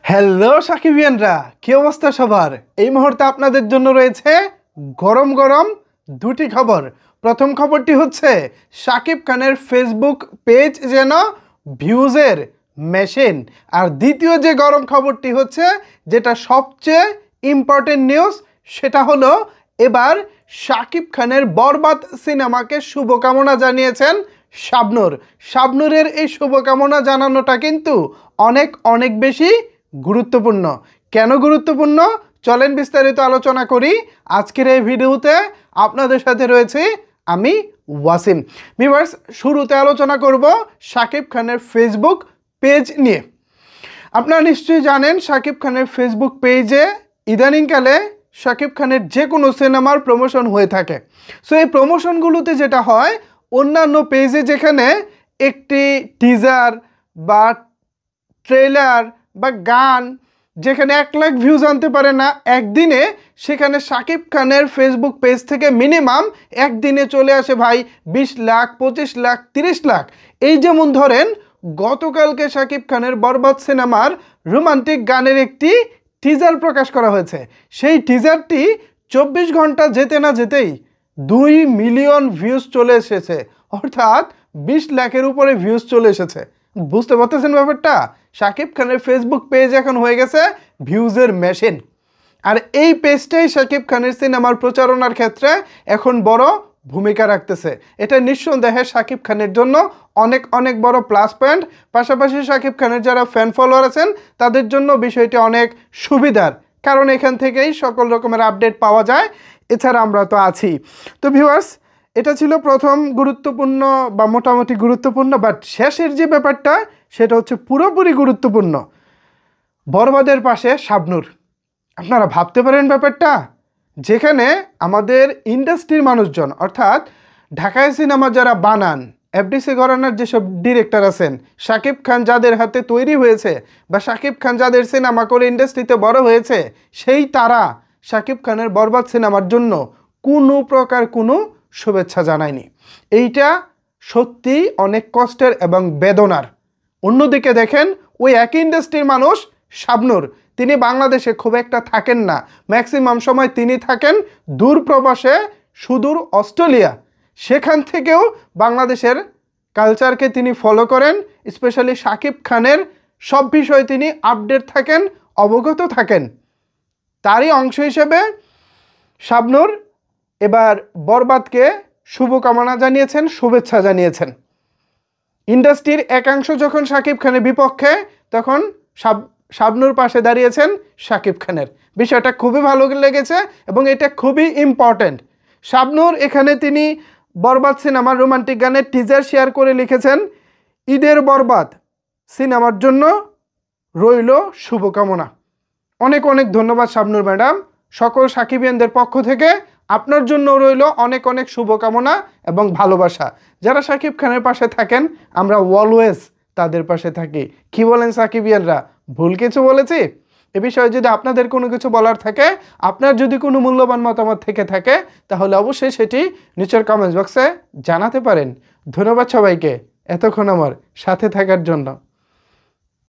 Hello সাকিবিয়ানরা, কি অবস্থা সবার? এই মুহূর্তে আপনাদের জন্য রয়েছে গরম গরম দুটি খবর। প্রথম খবরটি হচ্ছে শাকিব খানের ফেসবুক পেজ যেন ভিউজের মেশিন। আর দ্বিতীয় যে গরম খবরটি হচ্ছে, যেটা সবচেয়ে ইম্পর্টেন্ট নিউজ, সেটা হলো এবার শাকিব খানের বরবাদ সিনেমাকে শুভকামনা জানিয়েছেন শাবনূর। শাবনূরের এই শুভকামনা জানানোটা কিন্তু অনেক অনেক বেশি গুরুত্বপূর্ণ। কেন গুরুত্বপূর্ণ? চলেন বিস্তারিত আলোচনা করি। আজকের এই ভিডিওতে আপনাদের সাথে রয়েছে আমি ওয়াসিম। ভিউয়ার্স, শুরুতে আলোচনা করব শাকিব খানের ফেসবুক পেজ নিয়ে। আপনারা নিশ্চয়ই জানেন শাকিব খানের ফেসবুক পেজে ইদানিংকালে শাকিব খানের যে কোনো সিনেমার প্রমোশন হয়ে থাকে। সো এই প্রমোশনগুলোতে যেটা হয়, অন্যান্য পেজে যেখানে একটি টিজার বা ট্রেলার বা গান যেখানে 1 লাখ ভিউজ আনতে পারে না একদিনে, সেখানে শাকিব খানের ফেসবুক পেজ থেকে মিনিমাম একদিনে চলে আসে ভাই 20 লাখ, 25 লাখ, 30 লাখ। এই যেমন ধরেন গতকালকে শাকিব খানের বরবাদ সিনেমার রোমান্টিক গানের একটি টিজার প্রকাশ করা হয়েছে। সেই টিজারটি 24 ঘন্টা যেতে না যেতেই 2 মিলিয়ন ভিউজ চলে এসেছে, অর্থাৎ 20 লাখের উপরে ভিউজ চলে এসেছে। বুঝতে পারতেছেন ব্যাপারটা? শাকিব খানের ফেসবুক পেজ এখন হয়ে গেছে ভিউজের মেশিন। আর এই পেজটাই শাকিব খানের সিনেমার প্রচারণার ক্ষেত্রে এখন বড় ভূমিকা রাখতেছে। এটা নিঃসন্দেহে শাকিব খানের জন্য অনেক অনেক বড় প্লাস পয়েন্ট। পাশাপাশি শাকিব খানের যারা ফ্যান ফলোয়ার আছেন তাদের জন্য বিষয়টি অনেক সুবিধার, কারণ এখান থেকেই সকল রকমের আপডেট পাওয়া যায়। এছাড়া আমরা তো আছি। তো ভিউয়ার্স, এটা ছিল প্রথম গুরুত্বপূর্ণ বা মোটামুটি গুরুত্বপূর্ণ, বাট শেষের যে ব্যাপারটা সেটা হচ্ছে পুরোপুরি গুরুত্বপূর্ণ। বরবাদের পাশে শাবনূর। আপনারা ভাবতে পারেন ব্যাপারটা, যেখানে আমাদের ইন্ডাস্ট্রির মানুষজন, অর্থাৎ ঢাকায় সিনেমা যারা বানান, এফডিসি ঘরানার যেসব ডিরেক্টর আছেন, শাকিব খান যাদের হাতে তৈরি হয়েছে বা শাকিব খান যাদের সিনেমা করে ইন্ডাস্ট্রিতে বড় হয়েছে, সেই তারা শাকিব খানের বরবাদ সিনেমার জন্য কোনো প্রকার কোনো শুভেচ্ছা জানায়নি। এইটা সত্যি অনেক কষ্টের এবং বেদনার। অন্যদিকে দেখেন, ওই একই ইন্ডাস্ট্রির মানুষ শাবনূর, তিনি বাংলাদেশে খুব একটা থাকেন না, ম্যাক্সিমাম সময় তিনি থাকেন দূর প্রবাসে, সুদূর অস্ট্রেলিয়া। সেখান থেকেও বাংলাদেশের কালচারকে তিনি ফলো করেন, স্পেশালি শাকিব খানের সব বিষয়ে তিনি আপডেট থাকেন, অবগত থাকেন। তারই অংশ হিসেবে শাবনূর এবার বরবাদকে শুভকামনা জানিয়েছেন, শুভেচ্ছা জানিয়েছেন। ইন্ডাস্ট্রির একাংশ যখন শাকিব খানের বিপক্ষে, তখন শাবনূর পাশে দাঁড়িয়েছেন শাকিব খানের। বিষয়টা খুবই ভালো লেগেছে এবং এটা খুবই ইম্পর্ট্যান্ট। শাবনূর এখানে তিনি বরবাদ সিনেমার রোমান্টিক গানের টিজার শেয়ার করে লিখেছেন, ঈদের বরবাদ সিনেমার জন্য রইল শুভকামনা। অনেক অনেক ধন্যবাদ শাবনূর ম্যাডাম। সকল সাকিবিয়ানদের পক্ষ থেকে আপনার জন্য রইল অনেক অনেক শুভকামনা এবং ভালোবাসা। যারা শাকিব খানের পাশে থাকেন, আমরা অলওয়েজ তাদের পাশে থাকি। কি বলেন সাকিবিয়ানরা? ভুল কিছু বলেছি? এ বিষয়ে যদি আপনাদের কোনো কিছু বলার থাকে, আপনার যদি কোনো মূল্যবান মতামত থেকে থাকে, তাহলে অবশ্যই সেটি নিচের কমেন্টস বক্সে জানাতে পারেন। ধন্যবাদ সবাইকে এতক্ষণ আমার সাথে থাকার জন্য।